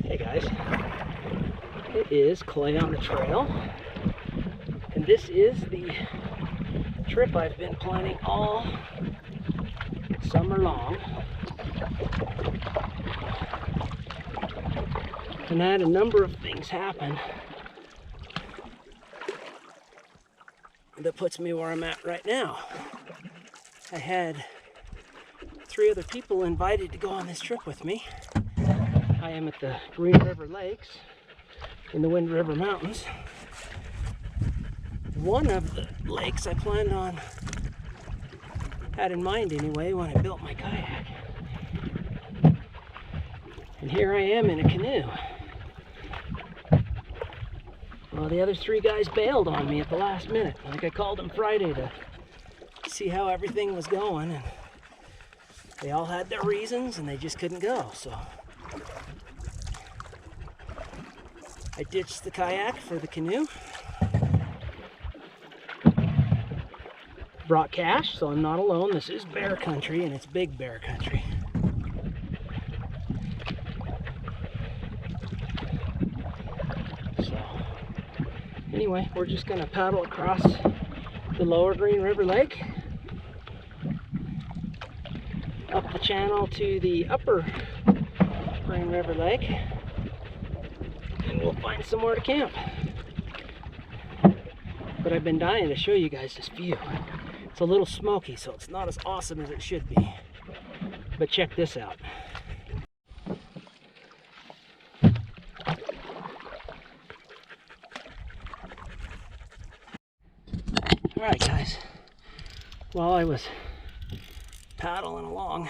Hey guys, it is Clay on the trail, and this is the trip I've been planning all summer long. And I had a number of things happen that puts me where I'm at right now. I had 3 other people invited to go on this trip with me. I am at the Green River Lakes in the Wind River Mountains. One of the lakes I planned on, had in mind anyway, when I built my kayak. And here I am in a canoe. Well, the other 3 guys bailed on me at the last minute. Like, I called them Friday to see how everything was going, and they all had their reasons and they just couldn't go. So I ditched the kayak for the canoe. Brought cash, so I'm not alone. This is bear country, and it's big bear country. So anyway, we're just gonna paddle across the lower Green River Lake, up the channel to the upper Green River Lake, and we'll find somewhere to camp. But I've been dying to show you guys this view. It's a little smoky, so it's not as awesome as it should be. But check this out. Alright guys, while I was paddling along,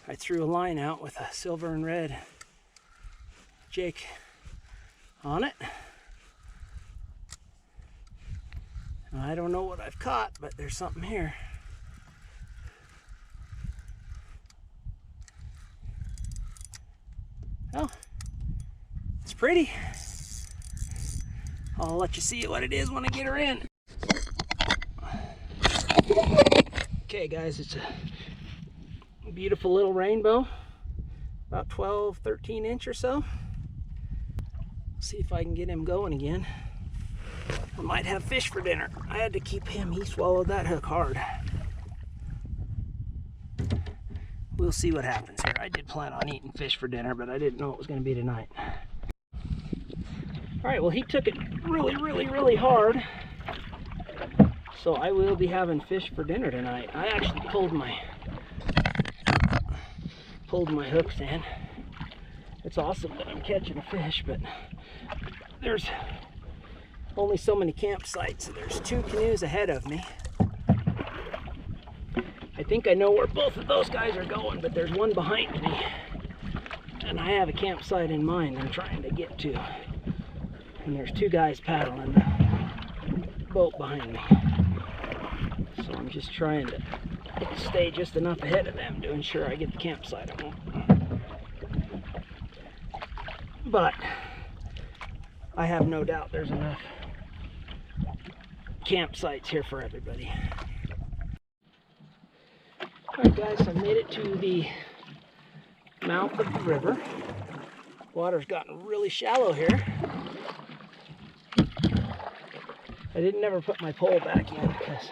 I threw a line out with a silver and red jake on it. I don't know what I've caught, but there's something here. Oh, it's pretty. I'll let you see what it is when I get her in. Okay guys, it's a beautiful little rainbow, about 12, 13 inch or so. See if I can get him going again. I might have fish for dinner. I had to keep him. He swallowed that hook hard. We'll see what happens here. I did plan on eating fish for dinner, but I didn't know it was going to be tonight. Alright, well, he took it really hard. So I will be having fish for dinner tonight. I actually pulled my hooks in. It's awesome that I'm catching a fish, but there's only so many campsites. There's 2 canoes ahead of me. I think I know where both of those guys are going, but there's one behind me. And I have a campsite in mind I'm trying to get to. And there's 2 guys paddling the boat behind me. So I'm just trying to stay just enough ahead of them to ensure I get the campsite I want. But I have no doubt there's enough campsites here for everybody. Alright guys, I made it to the mouth of the river. Water's gotten really shallow here. I didn't ever put my pole back in because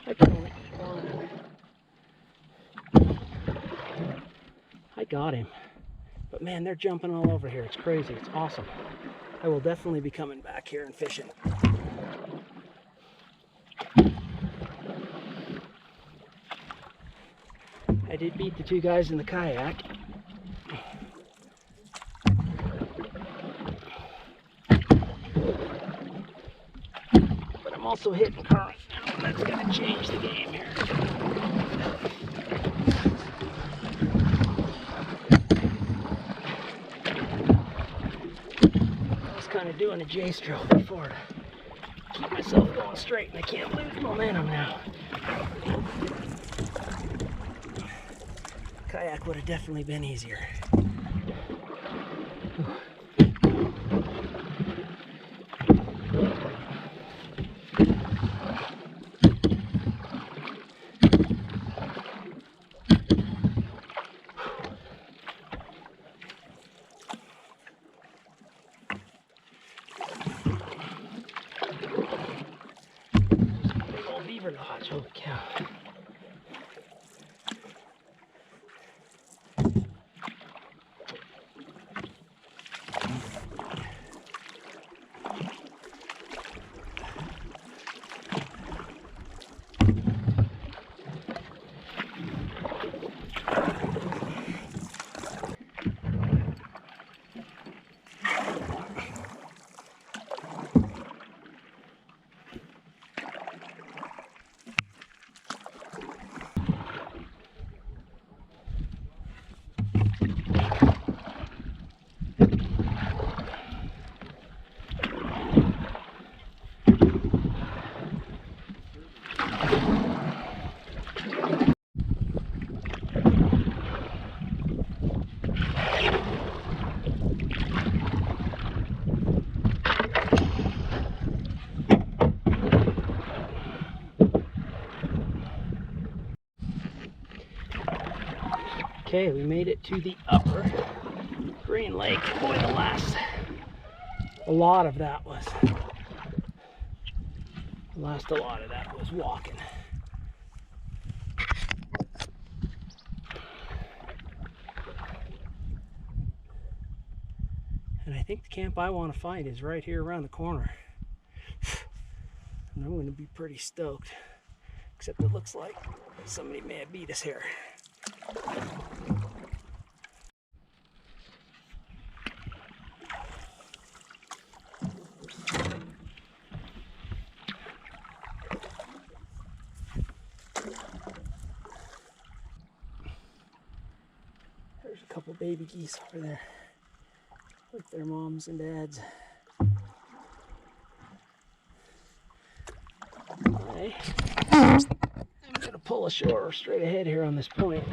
I can only eat one. I got him. But man, they're jumping all over here. It's crazy. It's awesome. I will definitely be coming back here and fishing. I did beat the 2 guys in the kayak. But I'm also hitting currents now, and that's going to change the game here. I was kind of doing a J-stroke before to keep myself going straight, and I can't lose momentum now. Kayak would have definitely been easier. Beaver Lodge, holy cow. Okay, we made it to the upper Green Lake. Boy, a lot of that was walking. And I think the camp I want to find is right here around the corner. And I'm going to be pretty stoked. Except it looks like somebody may have beat us here. There's a couple baby geese over there with their moms and dads. I'm going to pull ashore straight ahead here on this point.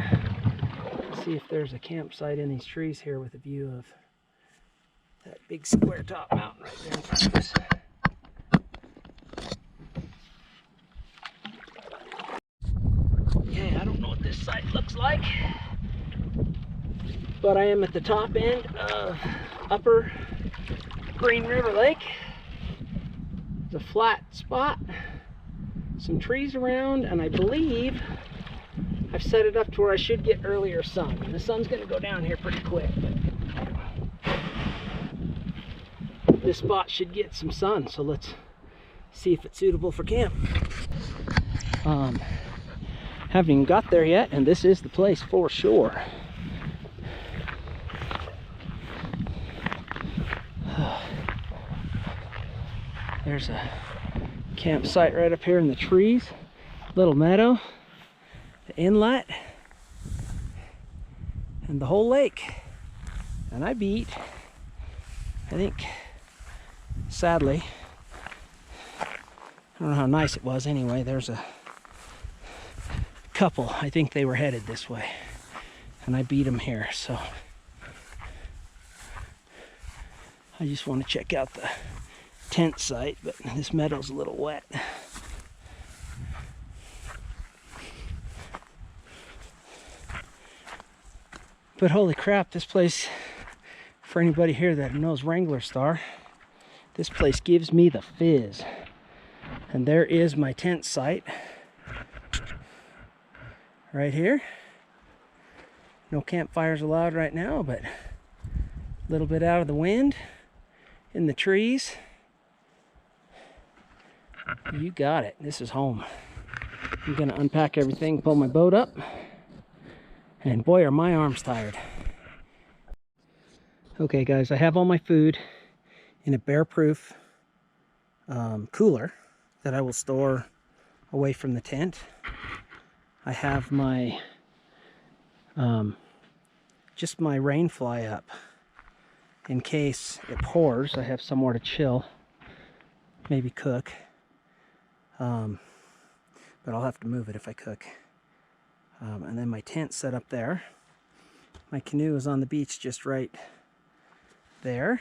See if there's a campsite in these trees here with a view of that big square top mountain right there in front of us. Okay, I don't know what this site looks like, but I am at the top end of Upper Green River Lake. It's a flat spot, some trees around, and I believe I've set it up to where I should get earlier sun. And the sun's going to go down here pretty quick, but this spot should get some sun, so let's see if it's suitable for camp. Haven't even got there yet, and this is the place for sure. There's a campsite right up here in the trees, little meadow, the inlet, and the whole lake. And I beat, I think, sadly, I don't know how nice it was anyway, there's a couple, I think they were headed this way, and I beat them here, so I just want to check out the tent site, but this meadow's a little wet. But holy crap, this place, for anybody here that knows Wrangler Star, this place gives me the fizz. And there is my tent site right here. No campfires allowed right now, but a little bit out of the wind in the trees. You got it. This is home. I'm gonna unpack everything, pull my boat up, and boy are my arms tired. Okay guys, I have all my food in a bear-proof cooler that I will store away from the tent. I have my just my rain fly up in case it pours. I have somewhere to chill, maybe cook, but I'll have to move it if I cook. And then my tent set up there. My canoe is on the beach just right there.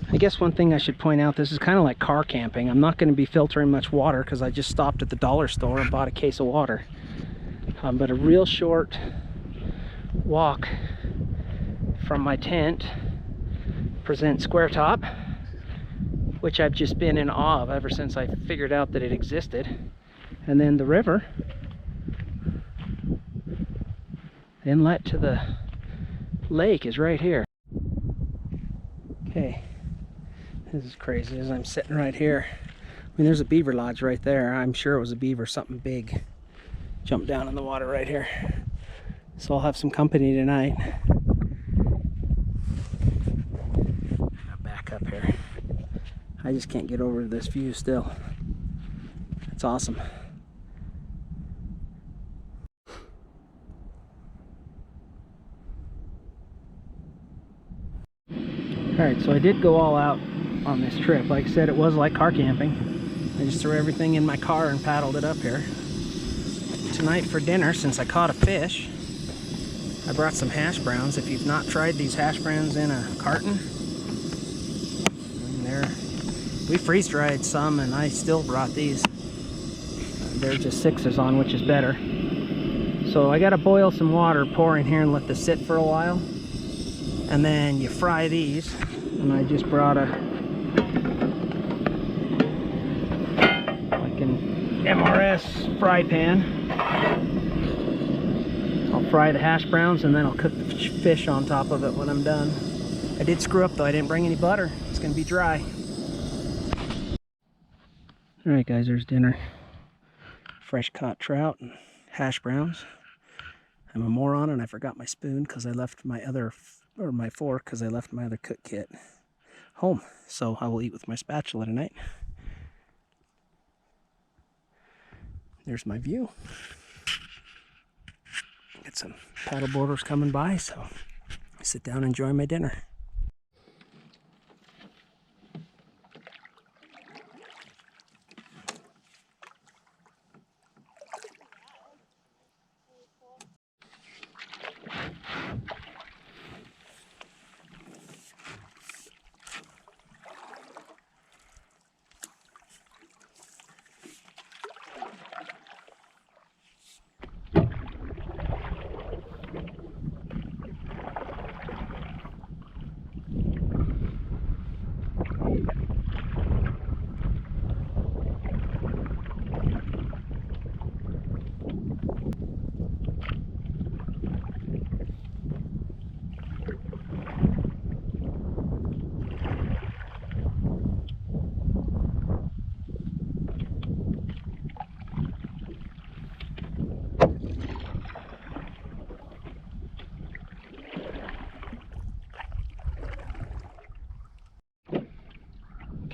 I guess one thing I should point out, this is kind of like car camping. I'm not going to be filtering much water because I just stopped at the dollar store and bought a case of water. But a real short walk from my tent presents Square Top, which I've just been in awe of ever since I figured out that it existed. And then the river, the inlet to the lake, is right here. Okay, this is crazy as I'm sitting right here. I mean, there's a beaver lodge right there. I'm sure it was a beaver, something big, jumped down in the water right here. So I'll have some company tonight. I'll back up here. I just can't get over this view still. It's awesome. Alright, so I did go all out on this trip. Like I said, it was like car camping. I just threw everything in my car and paddled it up here. Tonight for dinner, since I caught a fish, I brought some hash browns. If you've not tried these hash browns in a carton, we freeze dried some and I still brought these. They're just sixes on, which is better. So I gotta boil some water, pour in here and let this sit for a while. And then you fry these. And I just brought like an MRS fry pan. I'll fry the hash browns and then I'll cook the fish on top of it when I'm done. I did screw up though, I didn't bring any butter. It's gonna be dry. Alright guys, there's dinner. Fresh caught trout and hash browns. I'm a moron and I forgot my spoon because I left my my fork because I left my other cook kit home. So I will eat with my spatula tonight. There's my view. Got some paddle boarders coming by, so I sit down and enjoy my dinner.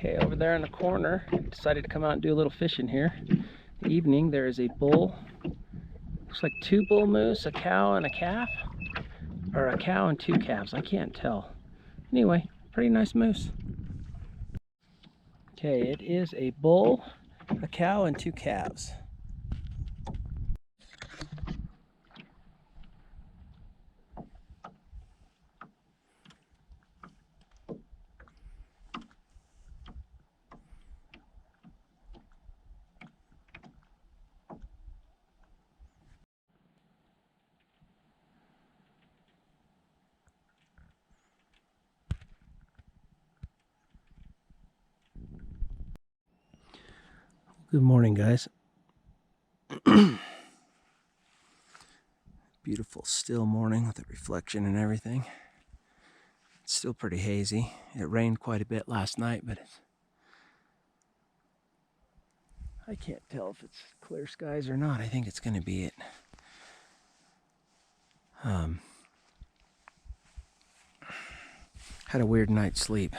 Okay, over there in the corner, decided to come out and do a little fishing here. In the evening, there is a bull. Looks like 2 bull moose, a cow and a calf. Or a cow and 2 calves, I can't tell. Anyway, pretty nice moose. Okay, it is a bull, a cow, and 2 calves. Good morning, guys. Beautiful still morning with the reflection and everything. It's still pretty hazy. It rained quite a bit last night, but I can't tell if it's clear skies or not. I think it's going to be it. Had a weird night's sleep.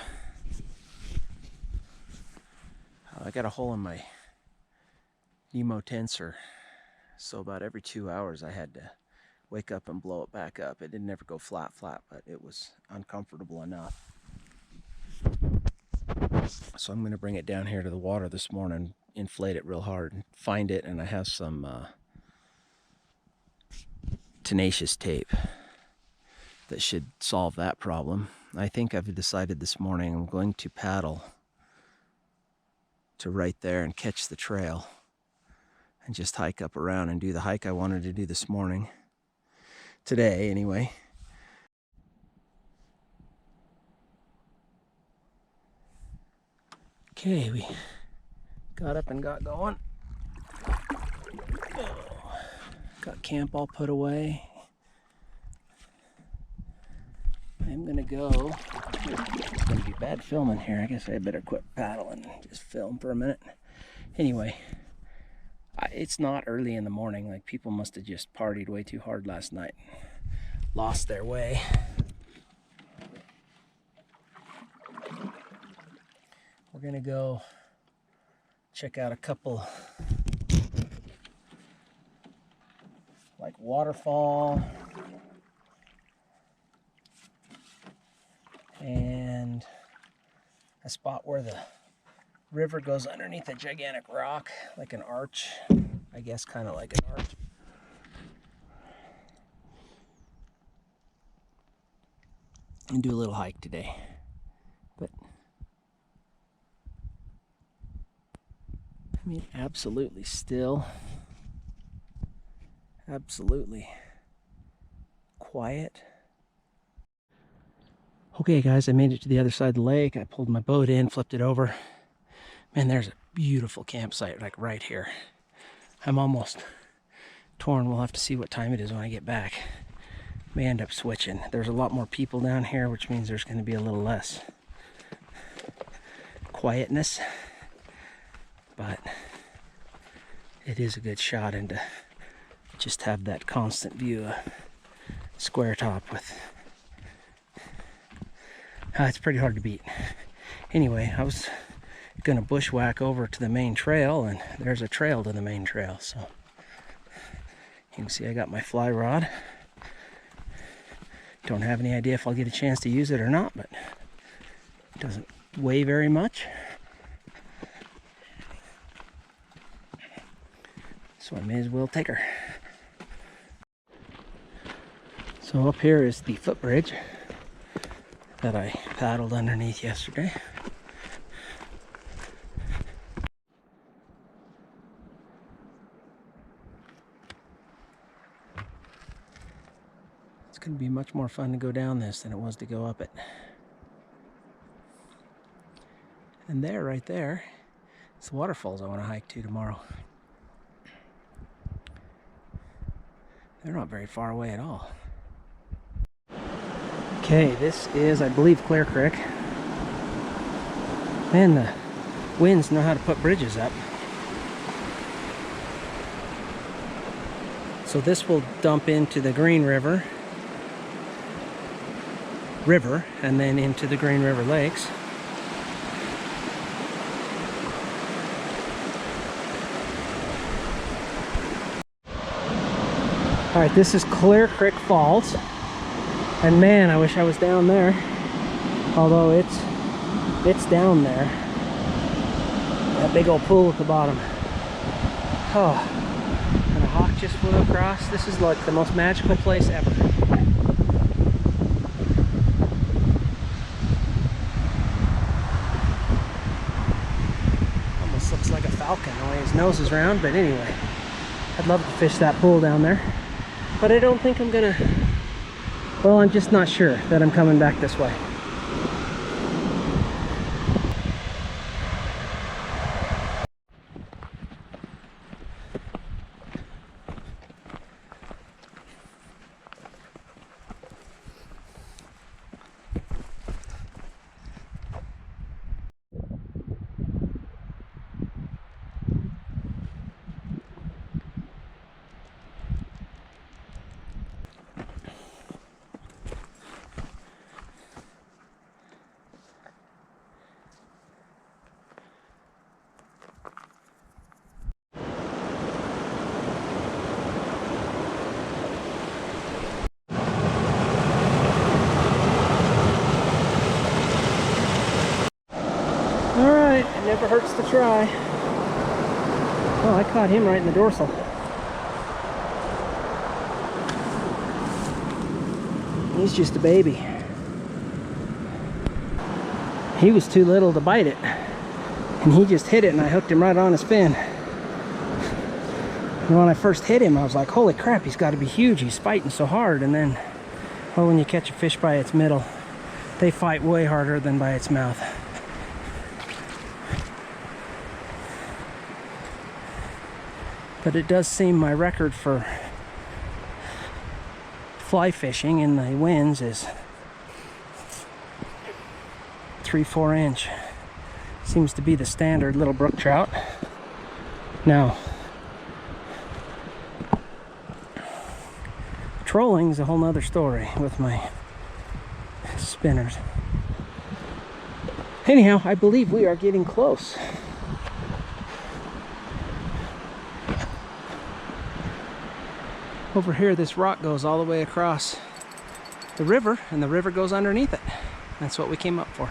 I got a hole in my Nemo tensor, so about every 2 hours I had to wake up and blow it back up. It didn't ever go flat, but it was uncomfortable enough. So I'm going to bring it down here to the water this morning, inflate it real hard, and find it, and I have some tenacious tape that should solve that problem. I think I've decided this morning I'm going to paddle to right there and catch the trail and just hike up around and do the hike I wanted to do this morning. Today, anyway. Okay, we got up and got going. Got camp all put away. I'm gonna go. It's gonna be bad filming here. I guess I better quit paddling and just film for a minute. Anyway, it's not early in the morning. Like, people must have just partied way too hard last night. Lost their way. We're gonna go check out a couple, like waterfall and a spot where the river goes underneath a gigantic rock, like an arch, I guess, kind of like an arch. And do a little hike today. But I mean, absolutely still, absolutely quiet. Okay guys, I made it to the other side of the lake. I pulled my boat in, flipped it over. Man, there's a beautiful campsite like right here. I'm almost torn. We'll have to see what time it is when I get back. May end up switching. There's a lot more people down here, which means there's going to be a little less quietness. But it is a good shot, and to just have that constant view of Square Top with... it's pretty hard to beat. Anyway, I was gonna bushwhack over to the main trail, and there's a trail to the main trail. So you can see I got my fly rod. Don't have any idea if I'll get a chance to use it or not, but it doesn't weigh very much. So I may as well take her. So up here is the footbridge that I paddled underneath yesterday. It's going to be much more fun to go down this than it was to go up it. And there, right there, is the waterfalls I want to hike to tomorrow. They're not very far away at all. Okay, this is, I believe, Clear Creek. Man, the winds know how to put bridges up. So this will dump into the Green River, and then into the Green River Lakes. All right, this is Clear Creek Falls, and man, I wish I was down there. Although it's down there. That big old pool at the bottom. Oh, and a hawk just flew across. This is like the most magical place ever. Almost looks like a falcon the way his nose is round, but anyway, I'd love to fish that pool down there. But I don't think I'm gonna, well, I'm just not sure that I'm coming back this way. It never hurts to try. Oh, I caught him right in the dorsal. He's just a baby. He was too little to bite it, and he just hit it, and I hooked him right on his fin. And when I first hit him, I was like, holy crap, he's got to be huge. He's fighting so hard. And then, well, when you catch a fish by its middle, they fight way harder than by its mouth. But it does seem my record for fly fishing in the winds is 3-4 inch. Seems to be the standard little brook trout. Now, trolling is a whole nother story with my spinners. Anyhow, I believe we are getting close. Over here, this rock goes all the way across the river, and the river goes underneath it. That's what we came up for.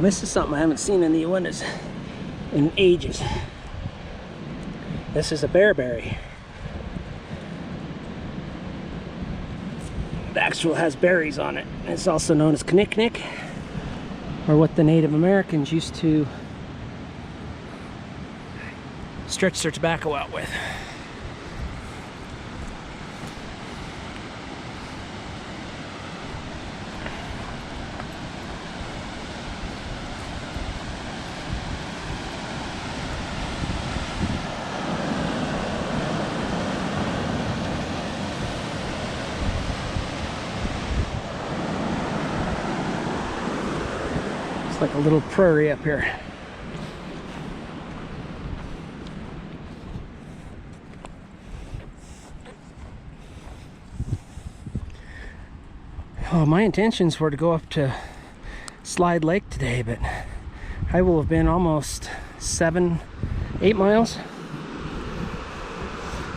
This is something I haven't seen in the Uintas in ages. This is a bearberry. The actual has berries on it. It's also known as knick-knick, or what the Native Americans used to stretch their tobacco out with. Like a little prairie up here. Oh, my intentions were to go up to Slide Lake today, but I will have been almost 7-8 miles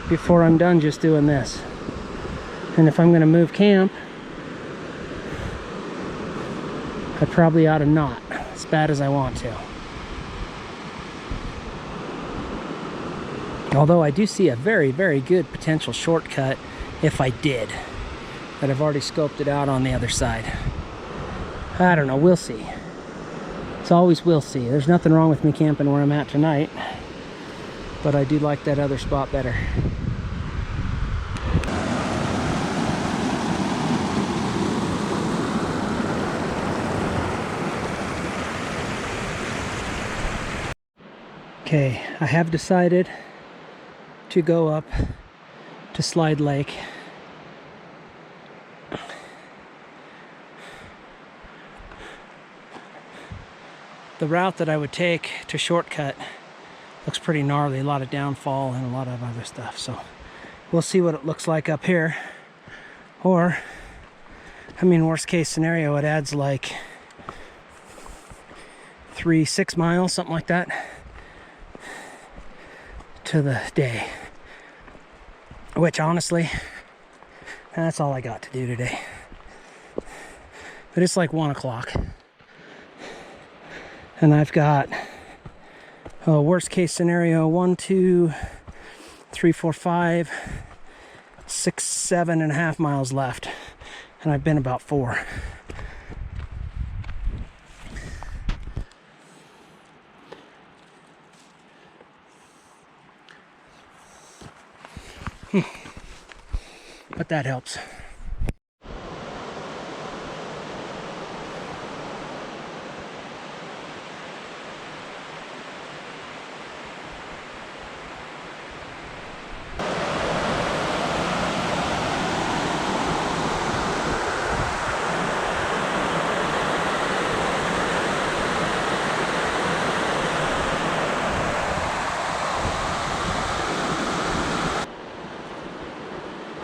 before I'm done just doing this. And if I'm going to move camp, I probably ought to not, as bad as I want to. Although I do see a very, very good potential shortcut if I did. But I've already scoped it out on the other side. I don't know, we'll see. It's always we'll see. There's nothing wrong with me camping where I'm at tonight. But I do like that other spot better. Okay, I have decided to go up to Slide Lake. The route that I would take to shortcut looks pretty gnarly, a lot of downfall and a lot of other stuff. So we'll see what it looks like up here. Or, I mean, worst case scenario, it adds like 3-6 miles, something like that, to the day, which honestly, that's all I got to do today. But it's like 1 o'clock, and I've got worst case scenario 1, 2, 3, 4, 5, 6, 7.5 miles left, and I've been about 4. But that helps.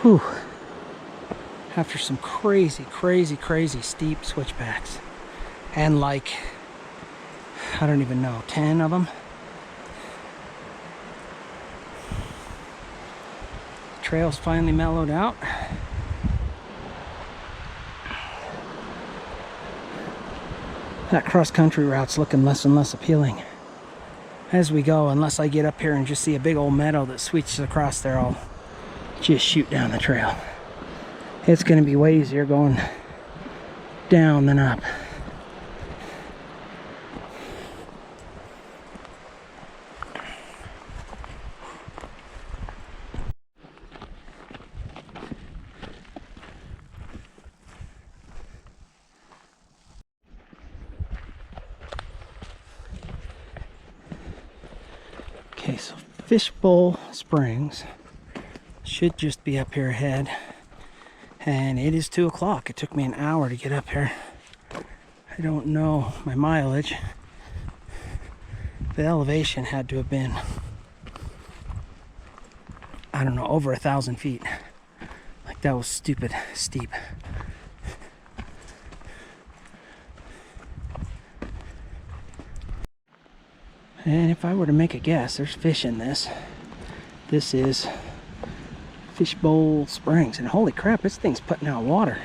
Whew. After some crazy, crazy, crazy steep switchbacks. And like, I don't even know, 10 of them. The trail's finally mellowed out. That cross-country route's looking less and less appealing as we go, unless I get up here and just see a big old meadow that switches across there. I'll just shoot down the trail. It's going to be way easier going down than up. Okay, so Fishbowl Springs should just be up here ahead, and it is 2 o'clock. It took me an hour to get up here. I don't know my mileage. The elevation had to have been, I don't know, over 1,000 feet. Like, that was stupid steep. And if I were to make a guess, there's fish in this. This is Fishbowl Springs, and holy crap, this thing's putting out water.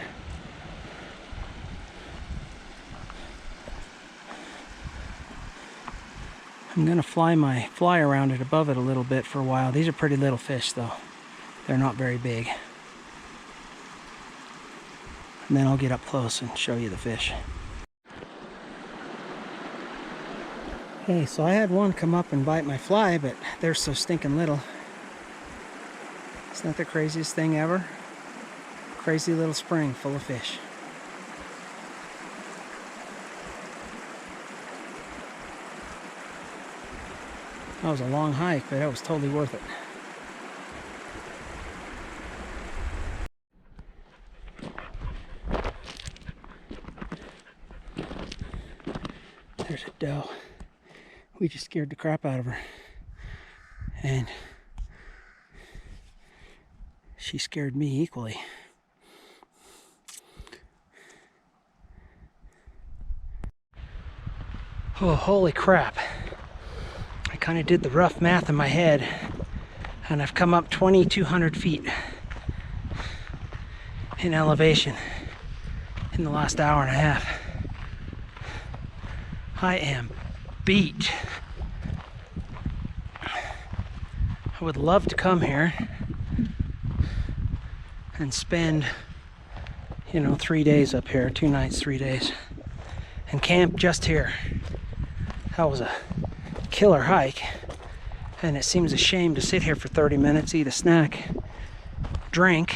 I'm gonna fly my fly around it above it a little bit for a while. These are pretty little fish though. They're not very big. And then I'll get up close and show you the fish. Okay, so I had one come up and bite my fly, but they're so stinking little. Isn't that the craziest thing ever? Crazy little spring full of fish. That was a long hike, but that was totally worth it. There's a doe. We just scared the crap out of her. And she scared me equally. Oh, holy crap. I kind of did the rough math in my head, and I've come up 2,200 feet in elevation in the last hour and a half. I am beat. I would love to come here and spend, 3 days up here, 2 nights, 3 days, and camp just here. That was a killer hike, and it seems a shame to sit here for 30 minutes, eat a snack, drink,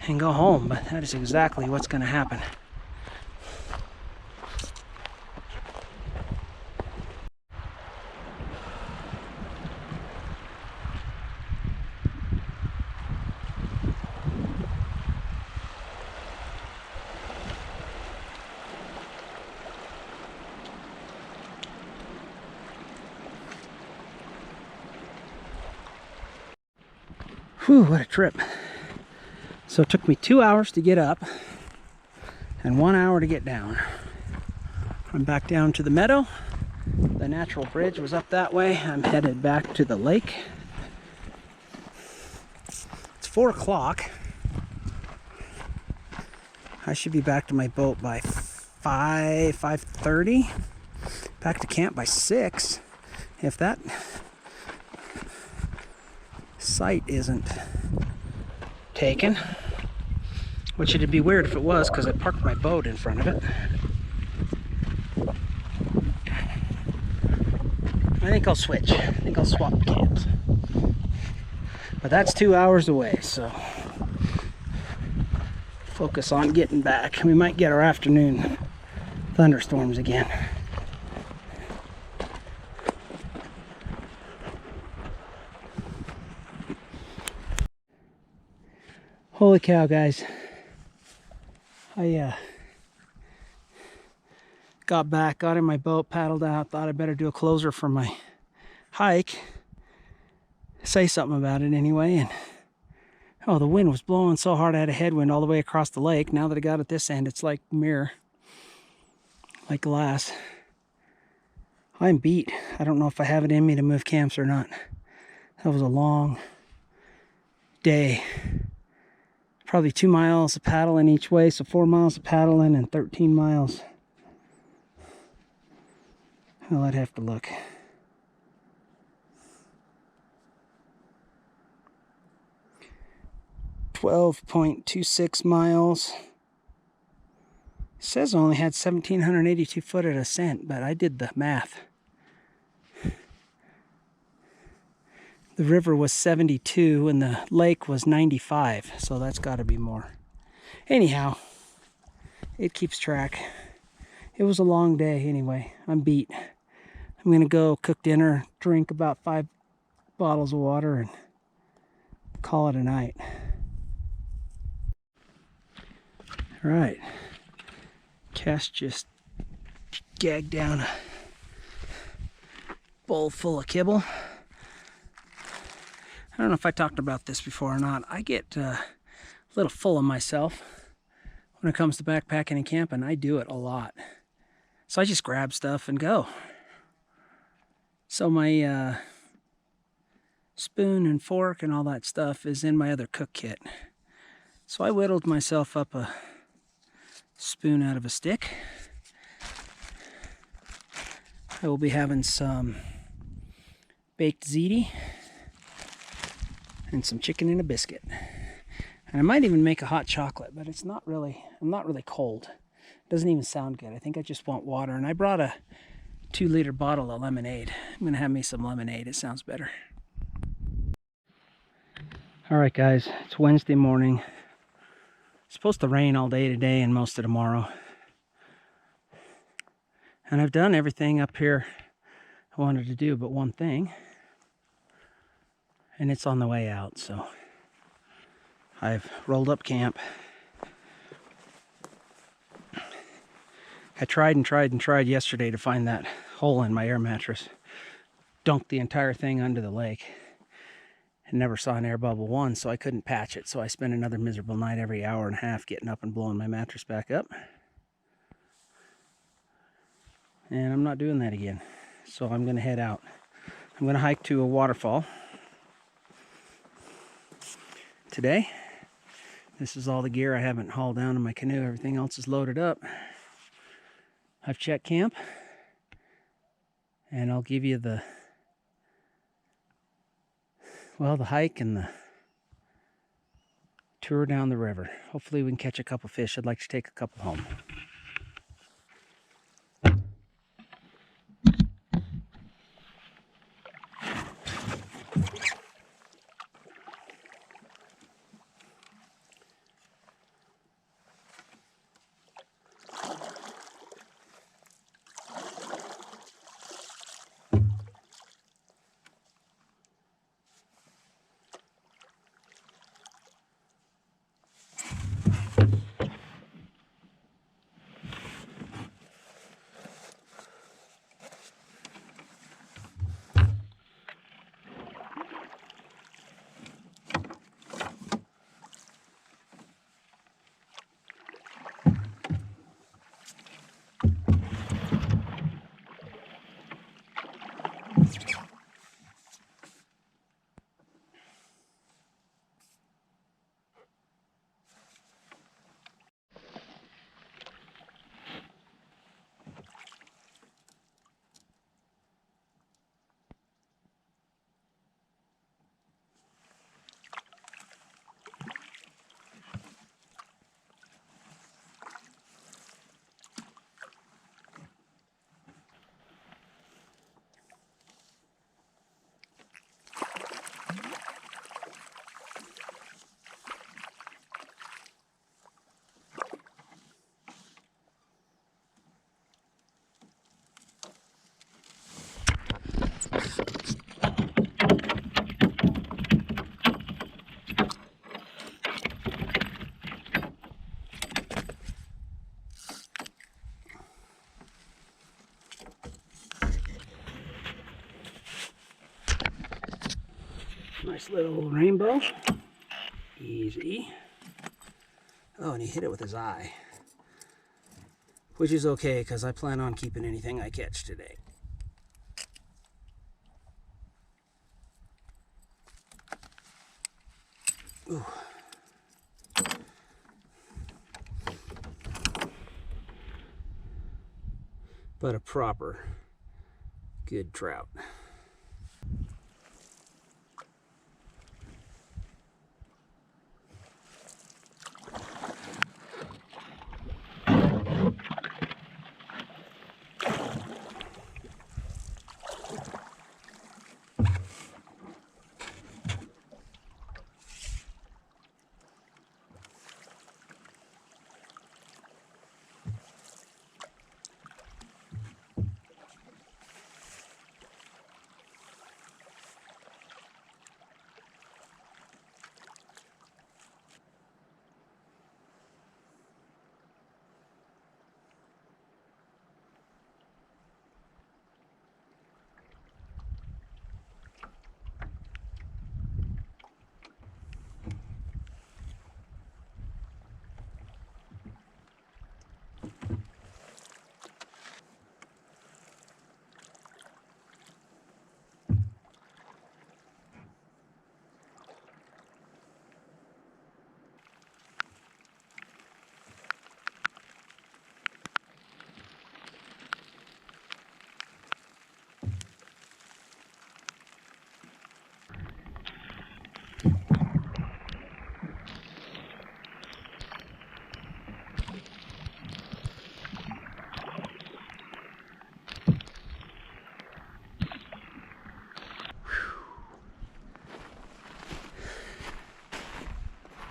and go home, but that is exactly what's going to happen. Whew, what a trip. So it took me 2 hours to get up and 1 hour to get down. I'm back down to the meadow. The natural bridge was up that way. I'm headed back to the lake. It's 4 o'clock. I should be back to my boat by 5:30. Back to camp by 6. If that site isn't taken, which it'd be weird if it was, because I parked my boat in front of it. I think I'll switch. I think I'll swap camps. But that's 2 hours away, so focus on getting back. We might get our afternoon thunderstorms again. Holy cow, guys. I got back, got in my boat, paddled out, thought I better do a closer for my hike. Say something about it anyway, and Oh, the wind was blowing so hard I had a headwind all the way across the lake. Now that I got at this end, it's like mirror, like glass. I'm beat. I don't know if I have it in me to move camps or not. That was a long day. Probably 2 miles of paddling each way, so 4 miles of paddling and 13 miles. Well, I'd have to look. 12.26 miles. It says I only had 1,782 foot at ascent, but I did the math. The river was 72 and the lake was 95, so that's got to be more. Anyhow, it keeps track. It was a long day anyway. I'm beat. I'm going to go cook dinner, drink about 5 bottles of water, and call it a night. All right. Cass just gagged down a bowl full of kibble. I don't know if I talked about this before or not. I get a little full of myself when it comes to backpacking and camping. I do it a lot. So I just grab stuff and go. So my spoon and fork and all that stuff is in my other cook kit. So I whittled myself up a spoon out of a stick. I will be having some baked ziti and some chicken and a biscuit. And I might even make a hot chocolate, but I'm not really cold. It doesn't even sound good. I think I just want water. And I brought a 2-liter bottle of lemonade. I'm gonna have me some lemonade. It sounds better. All right, guys, it's Wednesday morning. It's supposed to rain all day today and most of tomorrow. And I've done everything up here I wanted to do but one thing. And it's on the way out, so I've rolled up camp. I tried and tried and tried yesterday to find that hole in my air mattress. Dunked the entire thing under the lake. And never saw an air bubble once, so I couldn't patch it. So I spent another miserable night every hour and a half getting up and blowing my mattress back up. And I'm not doing that again. So I'm going to head out. I'm going to hike to a waterfall today. This is all the gear I haven't hauled down in my canoe. Everything else is loaded up. I've checked camp. And I'll give you the hike and the tour down the river. Hopefully we can catch a couple fish. I'd like to take a couple home. Nice little rainbow. Easy. Oh, and he hit it with his eye. Which is okay, because I plan on keeping anything I catch today. Ooh. But a proper, good trout.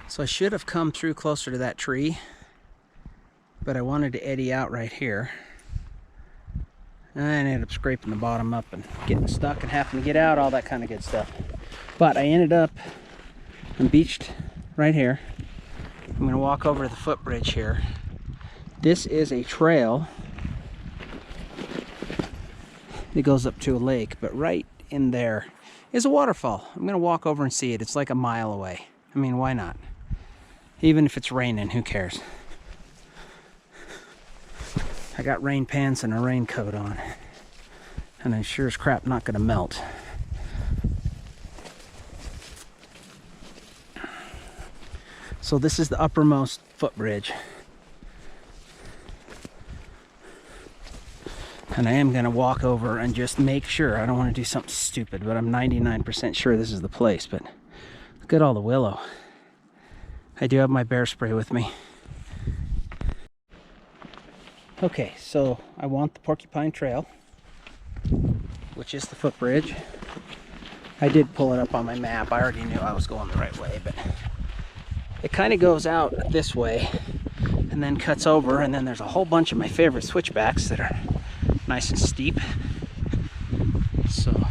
So I should have come through closer to that tree, but I wanted to eddy out right here. And I ended up scraping the bottom up and getting stuck and having to get out, all that kind of good stuff. But I ended up and beached right here. I'm gonna walk over to the footbridge here. This is a trail that goes up to a lake, but right in there is a waterfall. I'm gonna walk over and see it. It's like a mile away. I mean, why not? Even if it's raining, who cares? I got rain pants and a raincoat on, and I'm sure as crap not gonna melt. So this is the uppermost footbridge. And I am gonna walk over and just make sure. I don't wanna do something stupid, but I'm 99% sure this is the place. But look at all the willow. I do have my bear spray with me. Okay, so I want the Porcupine Trail, which is the footbridge. I did pull it up on my map. I already knew I was going the right way, but it kind of goes out this way and then cuts over, and then there's a whole bunch of my favorite switchbacks that are nice and steep. So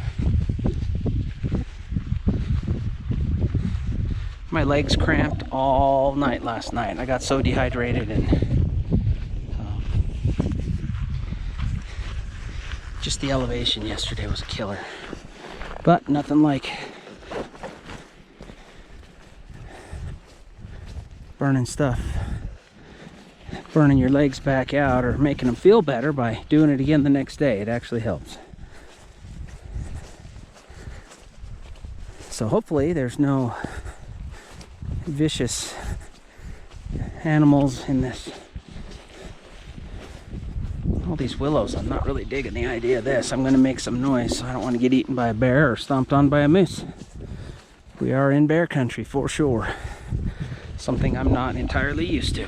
my legs cramped all night last night. I got so dehydrated, and just the elevation yesterday was a killer. But nothing like burning stuff, burning your legs back out or making them feel better by doing it again the next day. It actually helps. So hopefully there's no vicious animals in this. All these willows, I'm not really digging the idea of this. I'm going to make some noise, so I don't want to get eaten by a bear or stomped on by a moose. We are in bear country for sure. Something I'm not entirely used to.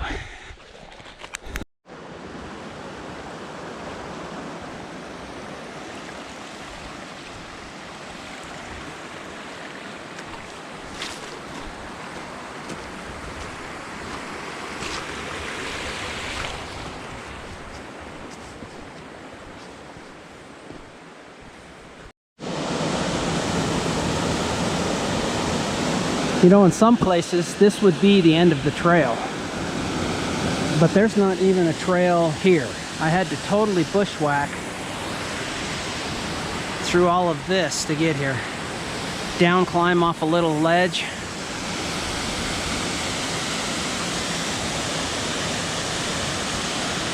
You know, in some places, this would be the end of the trail. But there's not even a trail here. I had to totally bushwhack through all of this to get here. Down, climb off a little ledge.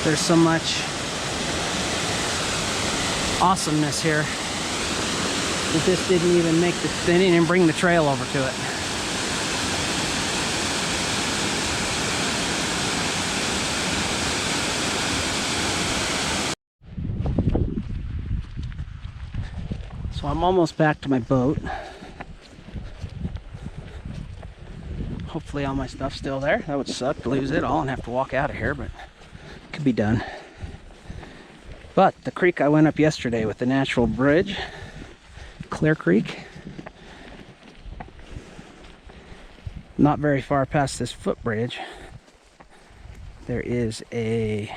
There's so much awesomeness here that this didn't even make the, they didn't even bring the trail over to it. So I'm almost back to my boat. Hopefully all my stuff's still there. That would suck to lose it all and have to walk out of here, but it could be done. But the creek I went up yesterday with the natural bridge, Clear Creek, not very far past this footbridge, there is a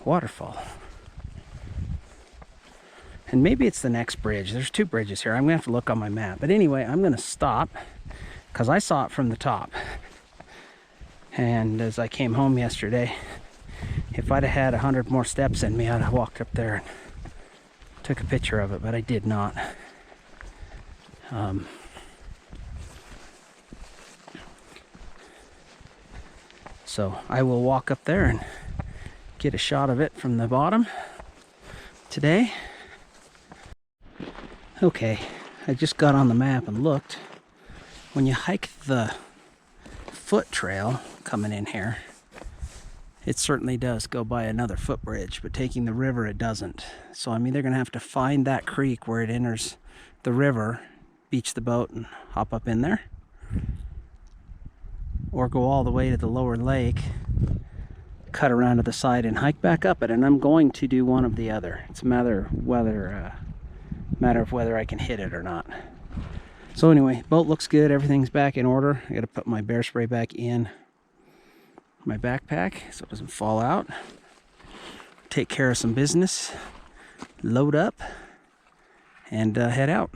waterfall. And maybe it's the next bridge. There's two bridges here. I'm gonna have to look on my map. But anyway, I'm gonna stop because I saw it from the top. And as I came home yesterday, if I'd have had 100 more steps in me, I'd have walked up there and took a picture of it, but I did not. So I will walk up there and get a shot of it from the bottom today. Okay, I just got on the map and looked. When you hike the foot trail coming in here, it certainly does go by another footbridge, but taking the river it doesn't. So I'm either gonna have to find that creek where it enters the river, beach the boat and hop up in there, or go all the way to the lower lake, cut around to the side and hike back up it. And I'm going to do one of the other. It's a matter of whether I can hit it or not. So anyway, boat looks good. Everything's back in order. I got to put my bear spray back in my backpack so it doesn't fall out. Take care of some business, load up, and head out.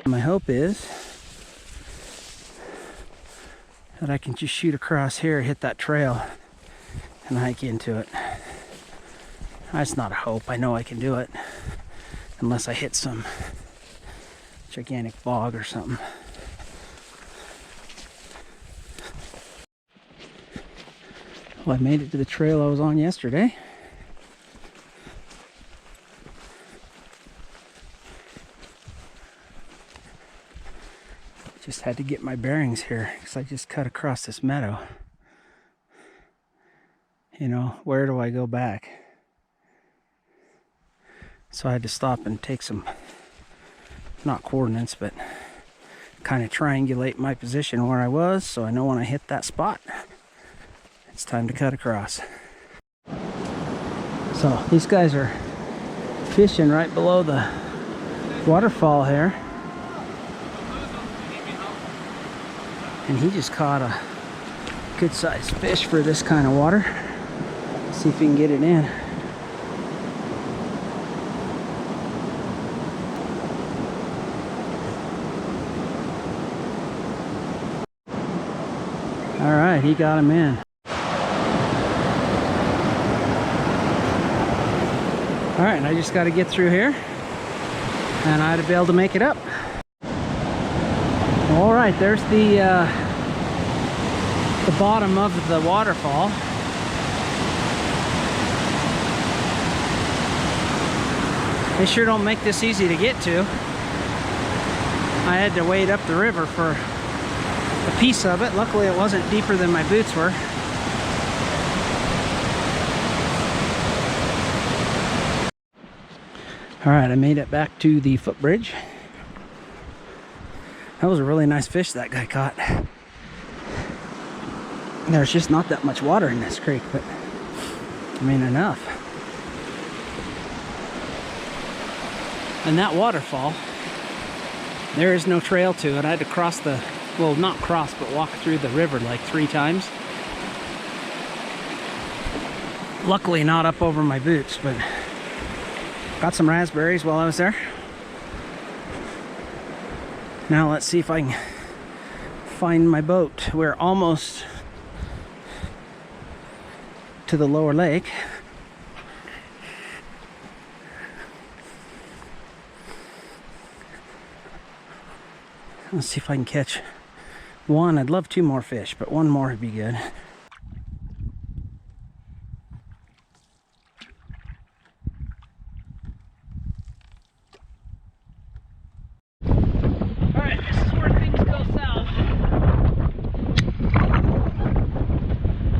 My hope is that I can just shoot across here, hit that trail, and hike into it. That's not a hope. I know I can do it, unless I hit some gigantic bog or something. Well, I made it to the trail I was on yesterday. Just had to get my bearings here because I just cut across this meadow. You know, where do I go back? So I had to stop and take some, not coordinates, but kind of triangulate my position where I was so I know when I hit that spot, it's time to cut across. So these guys are fishing right below the waterfall here. And he just caught a good sized fish for this kind of water. See if we can get it in. All right, he got him in. All right, and I just got to get through here, and I ought to be able to make it up. All right, there's the bottom of the waterfall. They sure don't make this easy to get to. I had to wade up the river for a piece of it. Luckily it wasn't deeper than my boots were. Alright, I made it back to the footbridge. That was a really nice fish that guy caught. There's just not that much water in this creek, but I mean enough. And that waterfall, there is no trail to it. I had to cross the, well, not cross, but walk through the river like 3 times. Luckily not up over my boots, but got some raspberries while I was there. Now let's see if I can find my boat. We're almost to the lower lake. Let's see if I can catch one. I'd love 2 more fish, but 1 more would be good. Alright, this is where things go south.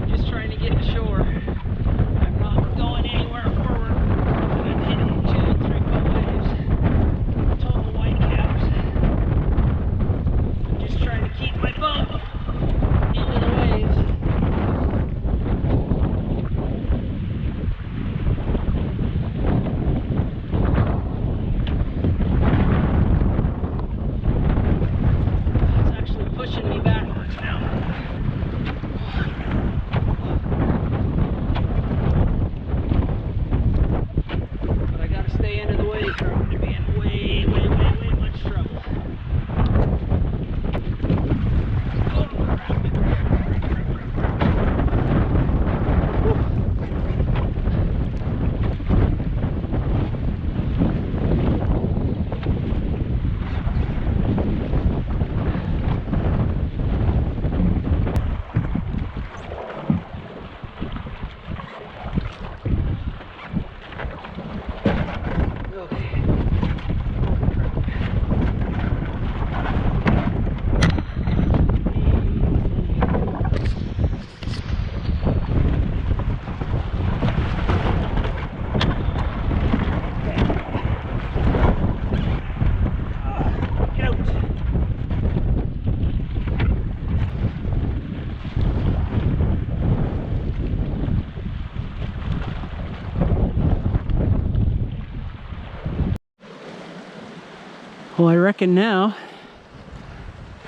Just trying to get to shore. I'm not going anywhere forward. I'm hitting 2 and 3 foot waves. Total white caps. Just trying to keep my boat into the waves. It's actually pushing me backwards now. But I gotta stay into the waves or I'm gonna be in way much trouble. Well, I reckon now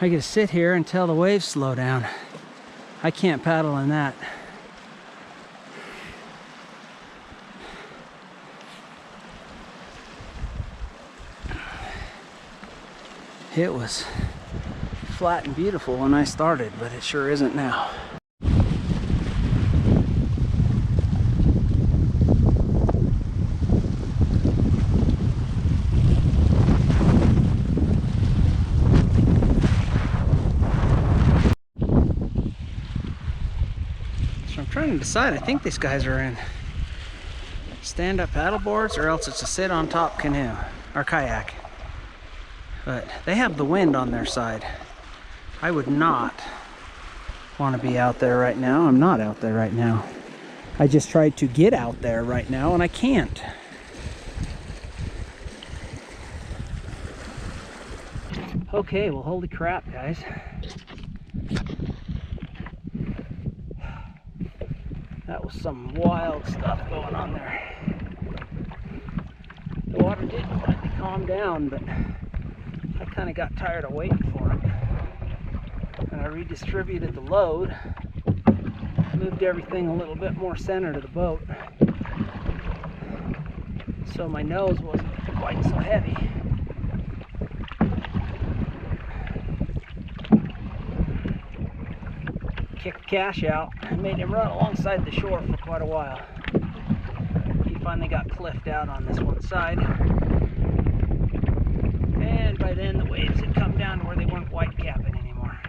I can sit here until the waves slow down. I can't paddle in that. It was flat and beautiful when I started, but it sure isn't now. I'm trying to decide. I think these guys are in stand-up paddle boards or else it's a sit-on-top canoe or kayak. But they have the wind on their side. I would not want to be out there right now. I'm not out there right now. I just tried to get out there right now and I can't. Okay, well, holy crap, guys. That was some wild stuff going on there. The water did finally calm down, but I kind of got tired of waiting for it. And I redistributed the load, moved everything a little bit more center to the boat, so my nose wasn't quite so heavy. Kicked Cash out and made him run alongside the shore for quite a while. He finally got cliffed out on this one side. And by then the waves had come down to where they weren't white capping anymore.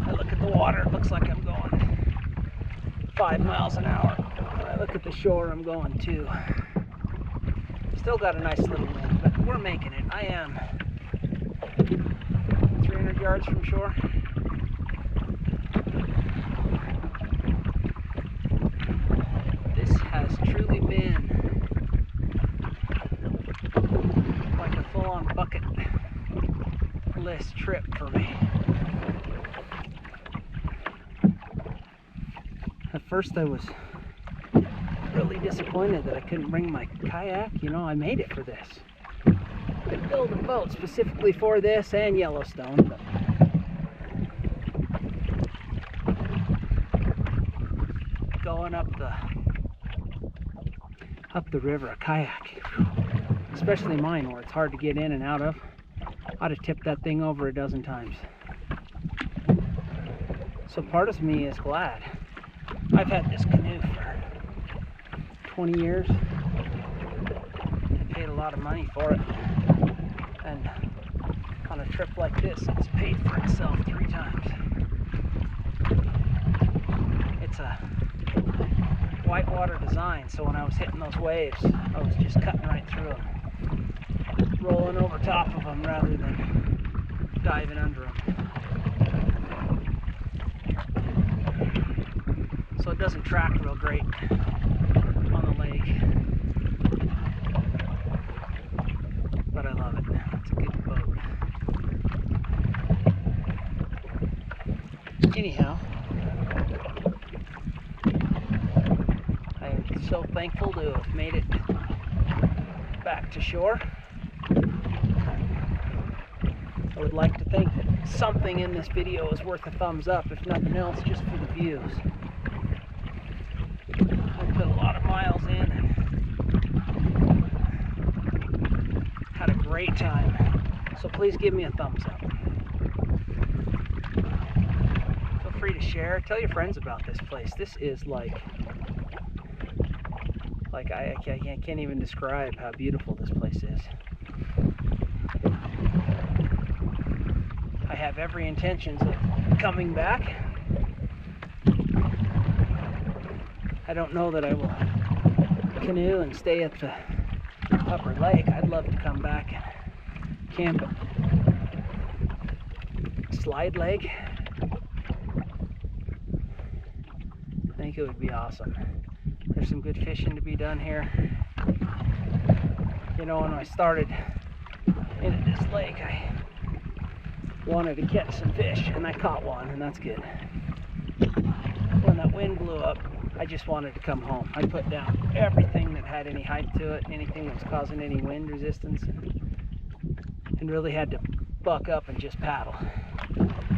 I look at the water, it looks like I'm going 5 miles an hour. I look at the shore, I'm going 2. Still got a nice little wind, but we're making it. I am 300 yards from shore. This has truly been like a full-on bucket list trip for me. At first I was really disappointed that I couldn't bring my kayak. You know, I made it for this. I could build a boat specifically for this and Yellowstone, but going up the river, a kayak, especially mine where it's hard to get in and out of, I'd have tipped that thing over a dozen times. So part of me is glad. I've had this canoe for 20 years. I paid a lot of money for it, and on a trip like this it's paid for itself 3 times. It's a whitewater design, so when I was hitting those waves I was just cutting right through them, rolling over top of them rather than diving under them. So it doesn't track real great on the lake, but I love it. It's a good boat. Anyhow, I'm so thankful to have made it back to shore. I would like to think that something in this video is worth a thumbs up, if nothing else, just for the views. I put a lot of miles in. Had a great time. So please give me a thumbs up. Feel free to share. Tell your friends about this place. This is like I can't even describe how beautiful this place is. I have every intentions of coming back. I don't know that I will canoe and stay at the upper lake. I'd love to come back and camp at Slide Lake. I think it would be awesome. There's some good fishing to be done here. You know, when I started into this lake, I wanted to catch some fish, and I caught one, and that's good. When that wind blew up, I just wanted to come home. I put down everything that had any height to it, anything that was causing any wind resistance, and really had to buck up and just paddle.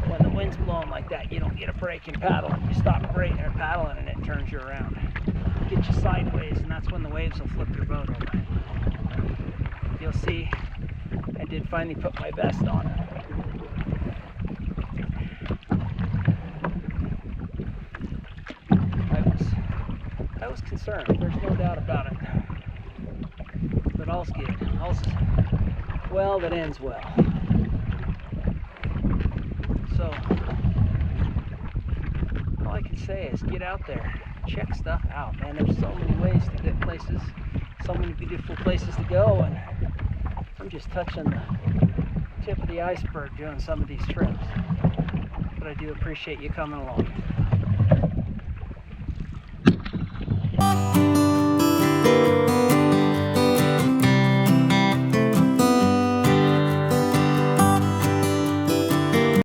When the wind's blowing like that, you don't get a break in paddling. You stop paddling and it turns you around. Get you sideways, and that's when the waves will flip your boat over. You'll see, I did finally put my vest on. I was concerned, there's no doubt about it. But all's good. All's well that ends well. So, all I can say is get out there, check stuff out, man. There's so many ways to get places, so many beautiful places to go, and I'm just touching the tip of the iceberg doing some of these trips. But I do appreciate you coming along.